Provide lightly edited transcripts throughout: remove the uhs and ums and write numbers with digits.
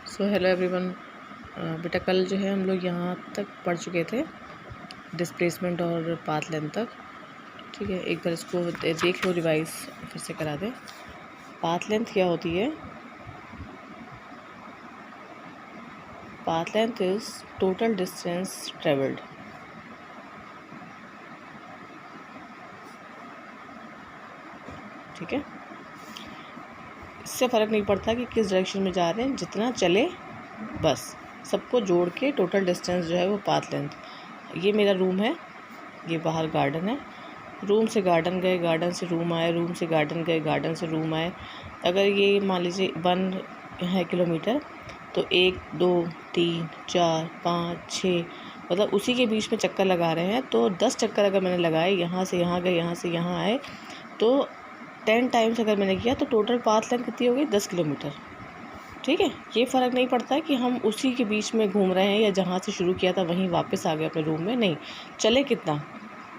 So hello everyone. बेटा कल जो है हम लोग यहाँ तक पढ़ चुके थे, डिस्प्लेसमेंट और पाथ लेंथ तक। ठीक है, एक बार इसको देख लो, रिवाइज फिर से करा दें। पाथ लेंथ क्या होती है? Path length is total distance travelled. ठीक है, इससे फ़र्क नहीं पड़ता कि किस डायरेक्शन में जा रहे हैं, जितना चले बस, सबको जोड़ के टोटल डिस्टेंस जो है वो पाथ लेंथ। ये मेरा रूम है, ये बाहर गार्डन है, रूम से गार्डन गए, गार्डन से रूम आए, रूम से गार्डन गए, गार्डन से रूम आए। अगर ये मान लीजिए 1 है किलोमीटर, तो 1 2 3 4 5 6 मतलब उसी के बीच में चक्कर लगा रहे हैं। तो 10 चक्कर अगर मैंने लगाए, यहाँ से यहाँ गए, यहाँ से यहाँ आए, तो 10 टाइम्स अगर मैंने किया तो टोटल पाथ लेंथ कितनी हो गई? 10 किलोमीटर। ठीक है, ये फ़र्क नहीं पड़ता है कि हम उसी के बीच में घूम रहे हैं या जहाँ से शुरू किया था वहीं वापस आ गए अपने रूम में। नहीं, चले कितना,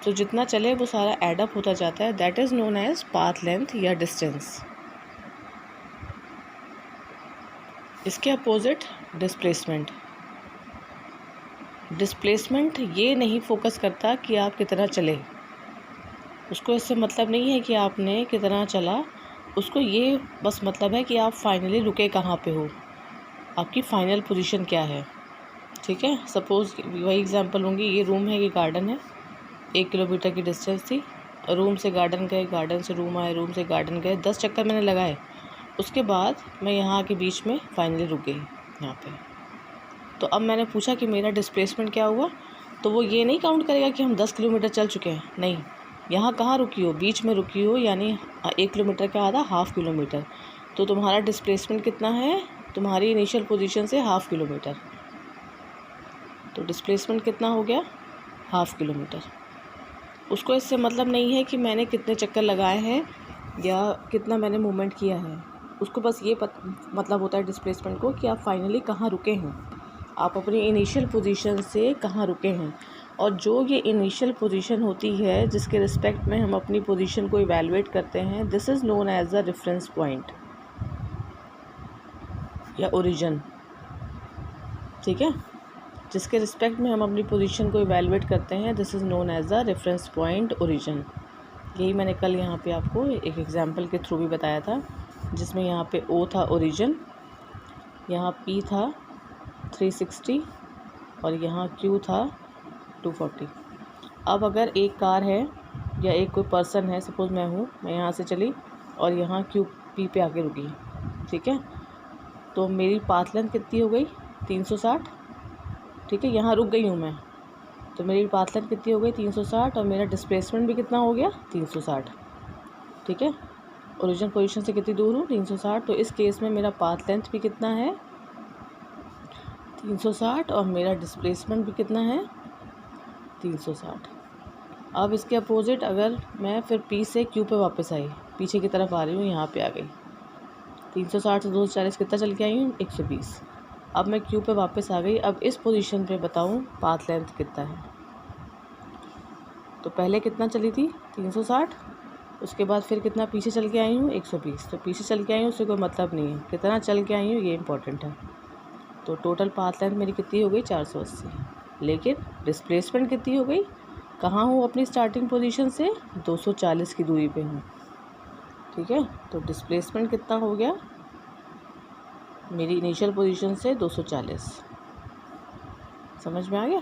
तो जितना चले वो सारा ऐड अप होता जाता है। That is known as path length या डिस्टेंस। इसके अपोजिट डिस्प्लेसमेंट। डिस्प्लेसमेंट ये नहीं फोकस करता कि आप कितना चले, उसको इससे मतलब नहीं है कि आपने कितना चला, उसको ये बस मतलब है कि आप फाइनली रुके कहाँ पे हो, आपकी फ़ाइनल पोजीशन क्या है। ठीक है, सपोज़ वही एग्जांपल लूँगी, ये रूम है, ये गार्डन है, 1 किलोमीटर की डिस्टेंस थी, रूम से गार्डन गए, गार्डन से रूम आए, रूम से गार्डन गए, 10 चक्कर मैंने लगाए। उसके बाद मैं यहाँ के बीच में फाइनली रुक गई यहाँ पे। तो अब मैंने पूछा कि मेरा डिस्प्लेसमेंट क्या हुआ, तो वो ये नहीं काउंट करेगा कि हम 10 किलोमीटर चल चुके हैं। नहीं, यहाँ कहाँ रुकी हो? बीच में रुकी हो, यानी 1 किलोमीटर का आधा, हाफ़ किलोमीटर। तो तुम्हारा डिस्प्लेसमेंट कितना है? तुम्हारी इनिशियल पोजीशन से हाफ़ किलोमीटर। तो डिस्प्लेसमेंट कितना हो गया? Half kilometre. उसको इससे मतलब नहीं है कि मैंने कितने चक्कर लगाए हैं या कितना मैंने मूवमेंट किया है। उसको बस ये मतलब होता है डिस्प्लेसमेंट को कि आप फाइनली कहाँ रुके हैं, आप अपनी इनिशियल पोजीशन से कहाँ रुके हैं। और जो ये इनिशियल पोजीशन होती है जिसके रिस्पेक्ट में हम अपनी पोजीशन को इवैल्यूएट करते हैं, this is known as a reference point या ओरिजिन। ठीक है, जिसके रिस्पेक्ट में हम अपनी पोजीशन को इवैल्यूएट करते हैं, this is known as a reference point, origin. यही मैंने कल यहाँ पे आपको एक एग्जांपल के थ्रू भी बताया था, जिसमें यहाँ पे O था ओरिजिन, यहाँ P था 360 और यहाँ Q था 240। अब अगर एक कार है या एक कोई पर्सन है, सपोज़ मैं हूँ, मैं यहाँ से चली और यहाँ P पे आके रुकी। ठीक है, तो मेरी पाथ लेंथ कितनी हो गई? 360। ठीक है, यहाँ रुक गई हूँ मैं, तो मेरी पाथ लेंथ कितनी हो गई? 360, और मेरा डिस्प्लेसमेंट भी कितना हो गया? 360। ठीक है, ओरिजिनल पोजीशन से कितनी दूर हूँ? 360। तो इस केस में मेरा पाथ लेंथ भी कितना है? 360, और मेरा डिस्प्लेसमेंट भी कितना है? 360। अब इसके अपोजिट अगर मैं फिर P से Q पे वापस आई, पीछे की तरफ आ रही हूँ, यहाँ पे आ गई, 360 से 240 कितना चल के आई हूँ? 120। अब मैं Q पे वापस आ गई। अब इस पोजीशन पे बताऊँ पाथ लेंथ कितना है। तो पहले कितना चली थी? 360। उसके बाद फिर कितना पीछे चल के आई हूँ? 120। तो पीछे चल के आई हूँ उससे कोई मतलब नहीं है, कितना चल के आई हूँ ये इंपॉर्टेंट है। तो टोटल पाथ लेंथ मेरी कितनी हो गई? 480। लेकिन डिस्प्लेसमेंट कितनी हो गई? कहाँ हूँ अपनी स्टार्टिंग पोजीशन से? 240 की दूरी पे हूँ। ठीक है, तो डिस्प्लेसमेंट कितना हो गया मेरी इनिशियल पोजीशन से? 240। समझ में आ गया?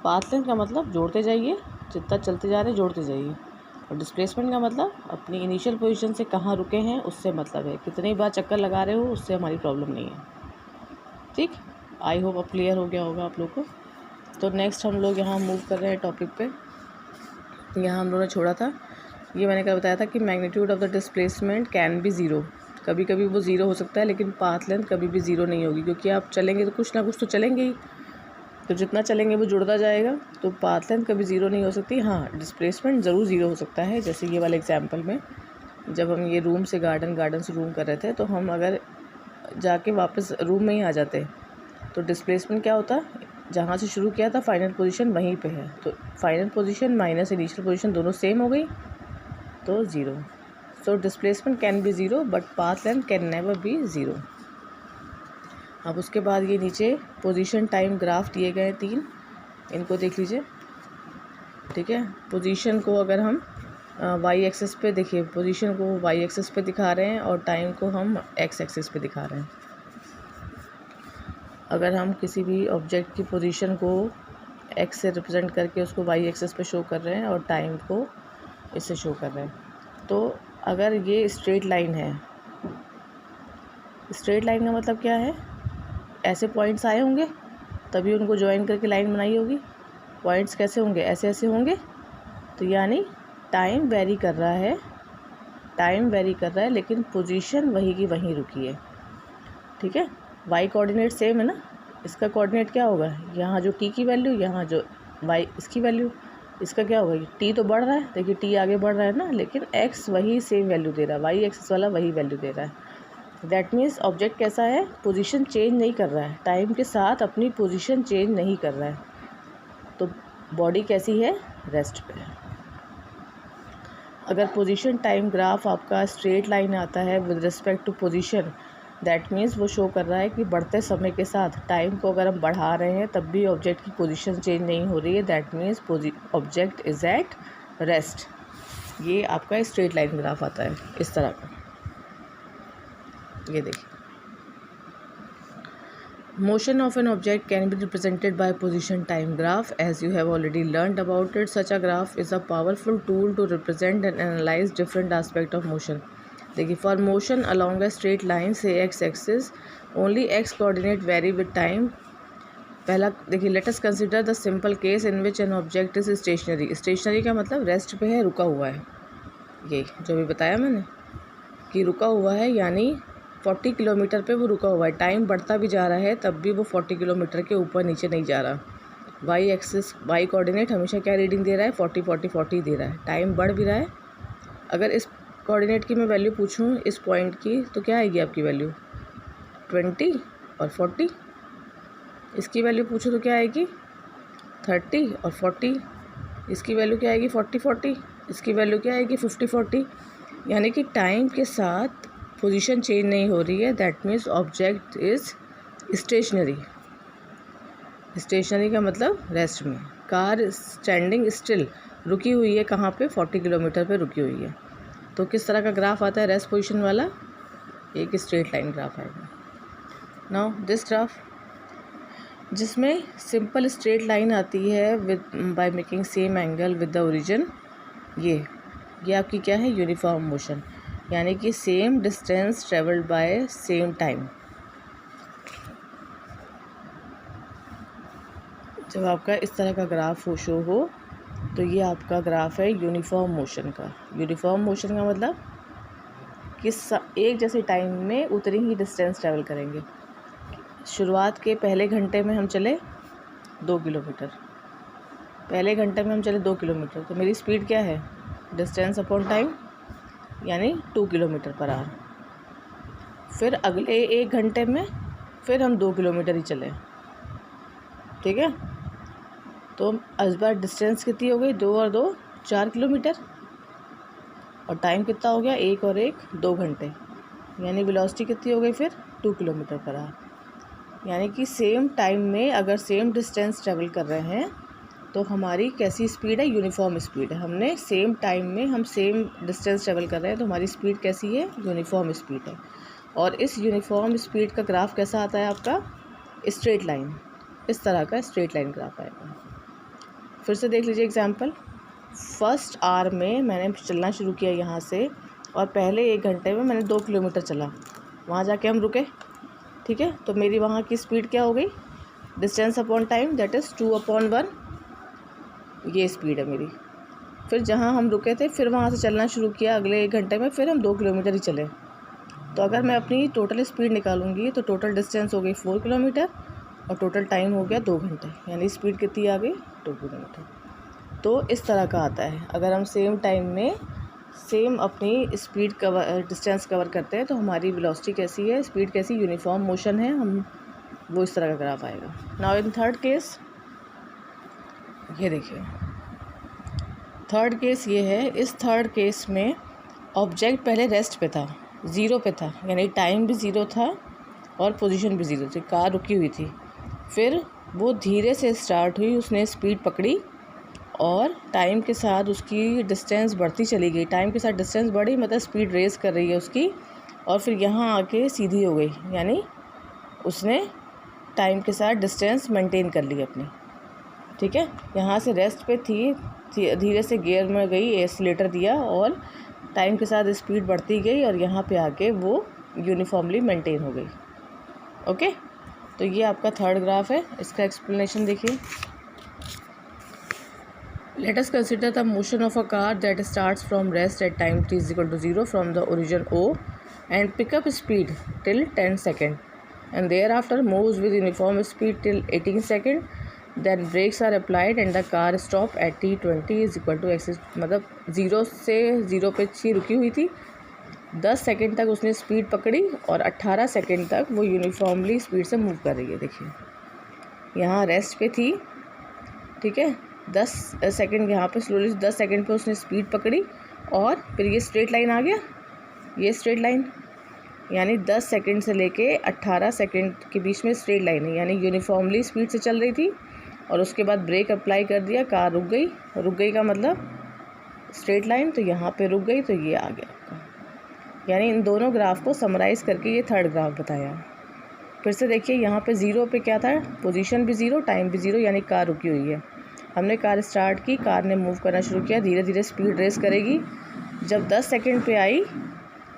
पाथ लेंथ का मतलब जोड़ते जाइए, जितना चलते जा रहे हैं जोड़ते जाइए। और डिस्प्लेसमेंट का मतलब अपनी इनिशियल पोजीशन से कहाँ रुके हैं उससे मतलब है, कितनी बार चक्कर लगा रहे हो उससे हमारी प्रॉब्लम नहीं है। ठीक, आई होप अब क्लियर हो गया होगा आप लोग को। तो नेक्स्ट हम लोग यहाँ मूव कर रहे हैं टॉपिक पे। यहाँ हम लोगों ने छोड़ा था, ये मैंने क्या बताया था कि magnitude of the displacement can be zero. कभी कभी वो ज़ीरो हो सकता है, लेकिन पाथ लेंथ कभी भी ज़ीरो नहीं होगी, क्योंकि आप चलेंगे तो कुछ ना कुछ तो चलेंगे ही, तो जितना चलेंगे वो जुड़ता जाएगा। तो पाथ लेंथ कभी ज़ीरो नहीं हो सकती। हाँ, डिस्प्लेसमेंट ज़रूर ज़ीरो हो सकता है। जैसे ये वाले एग्जांपल में, जब हम ये रूम से गार्डन, गार्डन से रूम कर रहे थे, तो हम अगर जाके वापस रूम में ही आ जाते तो डिस्प्लेसमेंट क्या होता? जहाँ से शुरू किया था फाइनल पोजीशन वहीं पे है, तो final position minus initial position दोनों सेम हो गई, तो zero. So displacement can be zero but path length can never be zero. अब उसके बाद ये नीचे पोजीशन टाइम ग्राफ दिए गए 3, इनको देख लीजिए। ठीक है, पोजीशन को अगर हम वाई एक्सिस पे देखिए, पोजीशन को वाई एक्सिस पे दिखा रहे हैं और टाइम को हम एक्स एक्सिस पे दिखा रहे हैं। अगर हम किसी भी ऑब्जेक्ट की पोजीशन को एक्स से रिप्रेजेंट करके उसको वाई एक्सिस पे शो कर रहे हैं और टाइम को इससे शो कर रहे हैं, तो अगर ये स्ट्रेट लाइन है, स्ट्रेट लाइन का मतलब क्या है, ऐसे पॉइंट्स आए होंगे तभी उनको ज्वाइन करके लाइन बनाई होगी। पॉइंट्स कैसे होंगे, ऐसे ऐसे होंगे, तो यानी टाइम वेरी कर रहा है, टाइम वेरी कर रहा है लेकिन पोजीशन वही की वहीं रुकी है। ठीक है, वाई कोऑर्डिनेट सेम है ना, इसका कोऑर्डिनेट क्या होगा, यहाँ जो टी की वैल्यू, यहाँ जो वाई इसकी वैल्यू, इसका क्या होगा, टी तो बढ़ रहा है, देखिए टी आगे बढ़ रहा है ना, लेकिन एक्स वही सेम वैल्यू दे रहा है, वाई एक्सिस वाला वही वैल्यू दे रहा है। दैट मीन्स ऑब्जेक्ट कैसा है, पोजीशन चेंज नहीं कर रहा है, टाइम के साथ अपनी पोजीशन चेंज नहीं कर रहा है, तो बॉडी कैसी है, रेस्ट पे है। अगर पोजीशन टाइम ग्राफ आपका स्ट्रेट लाइन आता है with respect to position, that means वो शो कर रहा है कि बढ़ते समय के साथ टाइम को अगर हम बढ़ा रहे हैं तब भी ऑब्जेक्ट की पोजीशन चेंज नहीं हो रही है, that means object is at rest. ये आपका स्ट्रेट लाइन ग्राफ आता है इस तरह का। ये देखिए, motion of an object can be represented by position time graph. As you have already learned about it, such a graph is a powerful tool to represent and analyze different aspect of motion. देखिए, for motion along a straight line say x axis, only x coordinate vary with time. पहला देखिए, let us consider the simple case in which an object is stationary. stationary का मतलब rest पे है, रुका हुआ है। ये जो भी बताया मैंने कि रुका हुआ है, यानी 40 किलोमीटर पे वो रुका हुआ है, टाइम बढ़ता भी जा रहा है तब भी वो 40 किलोमीटर के ऊपर नीचे नहीं जा रहा। वाई एक्सिस, वाई कोऑर्डिनेट हमेशा क्या रीडिंग दे रहा है, 40 40 40 दे रहा है, टाइम बढ़ भी रहा है। अगर इस कोऑर्डिनेट की मैं वैल्यू पूछूं इस पॉइंट की, तो क्या आएगी आपकी वैल्यू, 20 और 40। इसकी वैल्यू पूछो तो क्या आएगी, 30 और 40। इसकी वैल्यू क्या आएगी, 40 40। इसकी वैल्यू क्या आएगी, 50 40। यानी कि टाइम के साथ पोजीशन चेंज नहीं हो रही है, that means object is stationary. Stationary का मतलब रेस्ट में। कार स्टैंडिंग स्टिल, रुकी हुई है कहाँ पे, 40 किलोमीटर पे रुकी हुई है। तो किस तरह का ग्राफ आता है रेस्ट पोजीशन वाला, एक स्ट्रेट लाइन ग्राफ आएगा। नाउ दिस ग्राफ, जिसमें सिंपल स्ट्रेट लाइन आती है with by making same angle with the origin. ये आपकी क्या है, यूनिफॉर्म मोशन, यानी कि same distance travelled by same time. जब आपका इस तरह का ग्राफ हो शो हो तो ये आपका ग्राफ है यूनिफॉर्म मोशन का। यूनिफॉर्म मोशन का मतलब कि एक जैसे टाइम में उतनी ही डिस्टेंस ट्रैवल करेंगे। शुरुआत के पहले घंटे में हम चले 2 किलोमीटर, पहले घंटे में हम चले 2 किलोमीटर, तो मेरी स्पीड क्या है, डिस्टेंस अपॉन टाइम, यानी 2 किलोमीटर पर आवर। फिर अगले 1 घंटे में फिर हम 2 किलोमीटर ही चले, ठीक है। तो इस बार डिस्टेंस कितनी हो गई, 2 और 2 4 किलोमीटर, और टाइम कितना हो गया, 1 और 1 2 घंटे, यानी वेलोसिटी कितनी हो गई फिर 2 किलोमीटर पर आवर। यानी कि सेम टाइम में अगर सेम डिस्टेंस ट्रैवल कर रहे हैं तो हमारी कैसी स्पीड है, यूनिफॉर्म स्पीड है। हमने सेम टाइम में हम सेम डिस्टेंस ट्रैवल कर रहे हैं तो हमारी स्पीड कैसी है, यूनिफॉर्म स्पीड है। और इस यूनिफॉर्म स्पीड का ग्राफ कैसा आता है आपका, स्ट्रेट लाइन, इस तरह का स्ट्रेट लाइन ग्राफ आएगा। फिर से देख लीजिए एग्जांपल। फर्स्ट आवर में मैंने चलना शुरू किया यहाँ से, और पहले 1 घंटे में मैंने 2 किलोमीटर चला, वहाँ जाके हम रुके, ठीक है। तो मेरी वहाँ की स्पीड क्या हो गई, distance upon time that is 2/1, ये स्पीड है मेरी। फिर जहाँ हम रुके थे फिर वहाँ से चलना शुरू किया, अगले 1 घंटे में फिर हम 2 किलोमीटर ही चले। तो अगर मैं अपनी टोटल स्पीड निकालूंगी तो टोटल डिस्टेंस हो गई 4 किलोमीटर और टोटल टाइम हो गया 2 घंटे, यानी स्पीड कितनी आ गई, 2 किलोमीटर। तो इस तरह का आता है, अगर हम सेम टाइम में सेम अपनी स्पीड कवर डिस्टेंस कवर करते हैं तो हमारी वेलोसिटी कैसी है, स्पीड कैसी, यूनिफॉर्म मोशन है, हम वो इस तरह का ग्राफ आएगा। नाउ इन थर्ड केस, ये देखिए थर्ड केस ये है। इस थर्ड केस में ऑब्जेक्ट पहले रेस्ट पे था, ज़ीरो पे था, यानी टाइम भी ज़ीरो था और पोजीशन भी 0 थी, कार रुकी हुई थी। फिर वो धीरे से स्टार्ट हुई, उसने स्पीड पकड़ी और टाइम के साथ उसकी डिस्टेंस बढ़ती चली गई। टाइम के साथ डिस्टेंस बढ़ी मतलब स्पीड रेस कर रही है उसकी, और फिर यहाँ आके सीधी हो गई, यानी उसने टाइम के साथ डिस्टेंस मेंटेन कर ली अपनी। ठीक है, यहाँ से रेस्ट पे थी, धीरे से गियर में गई, एक्सीलरेटर दिया और टाइम के साथ स्पीड बढ़ती गई और यहाँ पे आके वो यूनिफॉर्मली मेंटेन हो गई। ओके, तो ये आपका थर्ड ग्राफ है। इसका एक्सप्लेनेशन देखिए। Let us consider the motion of a car that starts from rest at time t is equal to 0 from the origin O and pick up speed till 10 seconds and thereafter moves with uniform speed till 18 seconds. Then brakes are applied and the car stop at t20 is equal to x, मतलब 0 से 0 पे ही रुकी हुई थी। 10 second तक उसने speed पकड़ी और 18 सेकंड तक वो यूनिफॉर्मली स्पीड से मूव कर रही है। देखिए यहाँ रेस्ट पे थी, ठीक है, 10 सेकंड यहाँ पे स्लोली 10 सेकंड पे उसने स्पीड पकड़ी और फिर ये स्ट्रेट लाइन आ गया, ये स्ट्रेट लाइन यानी 10 सेकंड से लेके 18 सेकंड के बीच में स्ट्रेट लाइन है, यानी यूनिफॉर्मली स्पीड से चल रही थी। और उसके बाद ब्रेक अप्लाई कर दिया, कार रुक गई। रुक गई का मतलब स्ट्रेट लाइन, तो यहाँ पे रुक गई, तो ये आ गया आपका। यानी इन दोनों ग्राफ को समराइज़ करके ये थर्ड ग्राफ बताया। फिर से देखिए यहाँ पे 0 पे क्या था, पोजीशन भी 0, टाइम भी 0, यानी कार रुकी हुई है। हमने कार स्टार्ट की, कार ने मूव करना शुरू किया, धीरे धीरे स्पीड रेस करेगी। जब 10 सेकंड पे आई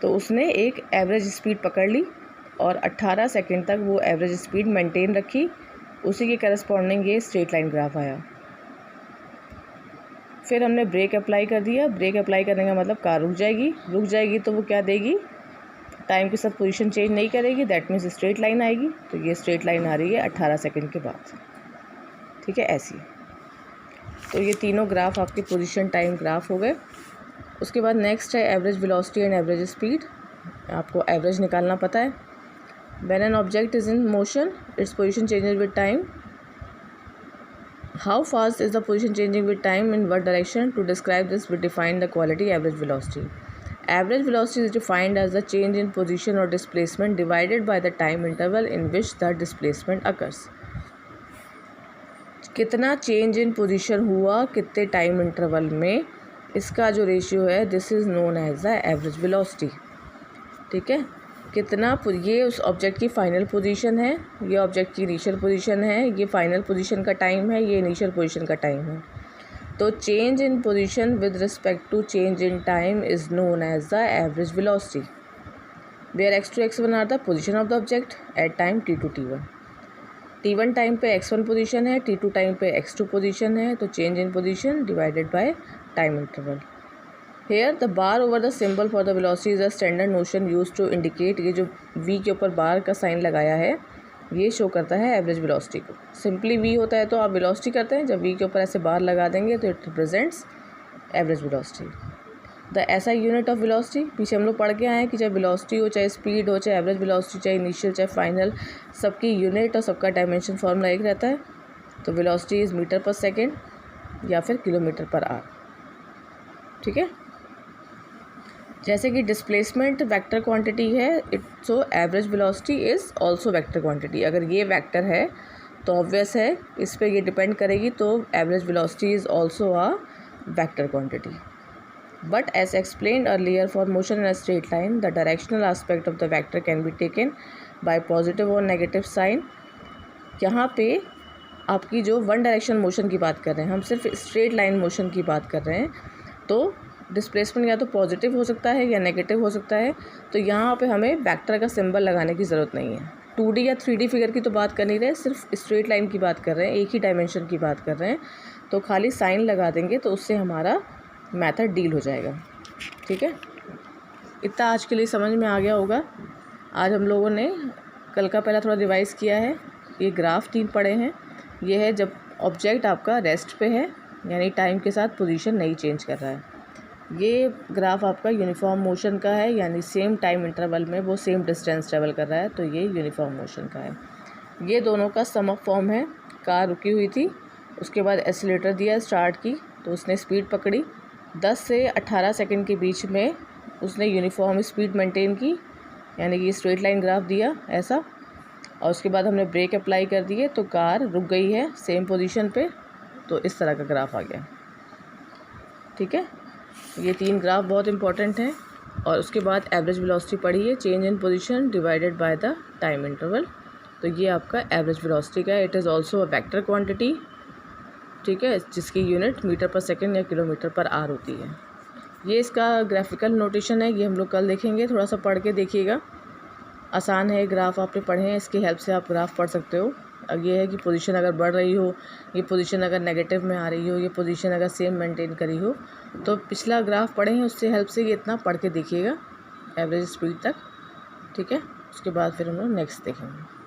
तो उसने एक एवरेज स्पीड पकड़ ली और 18 सेकंड तक वो एवरेज स्पीड मेंटेन रखी। उसी के करस्पॉन्डिंग ये स्ट्रेट लाइन ग्राफ आया। फिर हमने ब्रेक अप्लाई कर दिया। ब्रेक अप्लाई करने का मतलब कार रुक जाएगी तो वो क्या देगी, टाइम के साथ पोजीशन चेंज नहीं करेगी, दैट मीन्स स्ट्रेट लाइन आएगी। तो ये स्ट्रेट लाइन आ रही है 18 सेकंड के बाद। ठीक है, ऐसी। तो ये तीनों ग्राफ आपके पोजीशन टाइम ग्राफ हो गए। उसके बाद नेक्स्ट है average velocity and average speed. आपको एवरेज निकालना पता है। When an object is in motion, its position changes with time. How fast is the position changing with time, in what direction? To describe this, we define the quality average velocity. Average velocity is defined as the change in position or displacement divided by the time interval in which the displacement occurs. कितना change in position हुआ कितने time interval में, इसका जो ratio है this is known as the average velocity. ठीक है, कितना, ये उस ऑब्जेक्ट की फ़ाइनल पोजीशन है, ये ऑब्जेक्ट की इनिशियल पोजीशन है, ये फ़ाइनल पोजीशन का टाइम है, ये इनिशियल पोजीशन का टाइम है। तो change in position with respect to change in time is known as the average velocity, where x2 x1 are the position of the object at time t2 t1। t1 time पे x1 position है, t2 time पे x2 position है। तो change in position divided by time interval. Here the bar over the symbol for the velocity is a standard notion used to indicate, ये जो v के ऊपर बार का साइन लगाया है ये शो करता है एवरेज वेलोसिटी को। सिंपली v होता है तो आप वेलोसिटी करते हैं, जब v के ऊपर ऐसे बार लगा देंगे तो it represents average velocity. The SI unit of velocity, पीछे हम लोग पढ़ के आए हैं कि चाहे वेलोसिटी हो, चाहे स्पीड हो, चाहे एवरेज वेलोसिटी, चाहे इनिशियल, चाहे फाइनल, सबकी यूनिट और सबका डायमेंशन फॉर्मूला एक रहता है। तो वेलोसिटी इज़ मीटर पर सेकेंड या फिर किलोमीटर पर आवर। ठीक है, जैसे कि डिस्प्लेसमेंट वेक्टर क्वांटिटी है, so average velocity is also vector quantity. अगर ये वेक्टर है तो ऑब्वियस है इस पर ये डिपेंड करेगी, तो average velocity is also a vector quantity. But as explained earlier, for motion in a straight line the directional aspect of the vector can be taken by positive or negative sign. यहाँ पे आपकी जो one direction motion की बात कर रहे हैं, हम सिर्फ स्ट्रेट लाइन मोशन की बात कर रहे हैं, तो डिस्प्लेसमेंट या तो पॉजिटिव हो सकता है या नेगेटिव हो सकता है। तो यहाँ पे हमें वेक्टर का सिंबल लगाने की ज़रूरत नहीं है। 2D या 3D फिगर की तो बात कर नहीं रहे, सिर्फ स्ट्रेट लाइन की बात कर रहे हैं, एक ही डायमेंशन की बात कर रहे हैं। तो खाली साइन लगा देंगे तो उससे हमारा मेथड डील हो जाएगा। ठीक है, इतना आज के लिए समझ में आ गया होगा। आज हम लोगों ने कल का पहला थोड़ा रिवाइज़ किया है। ये ग्राफ 3 पढ़े हैं। ये है जब ऑब्जेक्ट आपका रेस्ट पे है, यानी टाइम के साथ पोजीशन नहीं चेंज कर रहा है। ये ग्राफ आपका यूनिफॉर्म मोशन का है, यानी सेम टाइम इंटरवल में वो सेम डिस्टेंस ट्रेवल कर रहा है, तो ये यूनिफॉर्म मोशन का है। ये दोनों का सम ऑफ फॉर्म है। कार रुकी हुई थी, उसके बाद एक्सीलरेटर दिया, स्टार्ट की, तो उसने स्पीड पकड़ी। 10 से 18 सेकंड के बीच में उसने यूनिफॉर्म स्पीड मेंटेन की, यानी कि स्ट्रेट लाइन ग्राफ दिया ऐसा। और उसके बाद हमने ब्रेक अप्लाई कर दिए तो कार रुक गई है सेम पोजीशन पे, तो इस तरह का ग्राफ आ गया। ठीक है, ये 3 ग्राफ बहुत इंपॉर्टेंट हैं। और उसके बाद एवरेज वेलोसिटी पढ़ी है, change in position divided by the time interval. तो ये आपका एवरेज वेलोसिटी का है। It is also a vector quantity, ठीक है, जिसकी यूनिट मीटर पर सेकंड या किलोमीटर पर आर होती है। ये इसका ग्राफिकल नोटेशन है, ये हम लोग कल देखेंगे, थोड़ा सा पढ़ के देखिएगा। आसान है, ग्राफ आपने पढ़े हैं, इसकी हेल्प से आप ग्राफ पढ़ सकते हो। अब ये है कि पोजीशन अगर बढ़ रही हो, ये पोजीशन अगर नेगेटिव में आ रही हो, ये पोजीशन अगर सेम मेंटेन करी हो, तो पिछला ग्राफ पढ़े हैं उससे हेल्प से ये इतना पढ़ के देखिएगा एवरेज स्पीड तक। ठीक है, उसके बाद फिर हम लोग नेक्स्ट देखेंगे।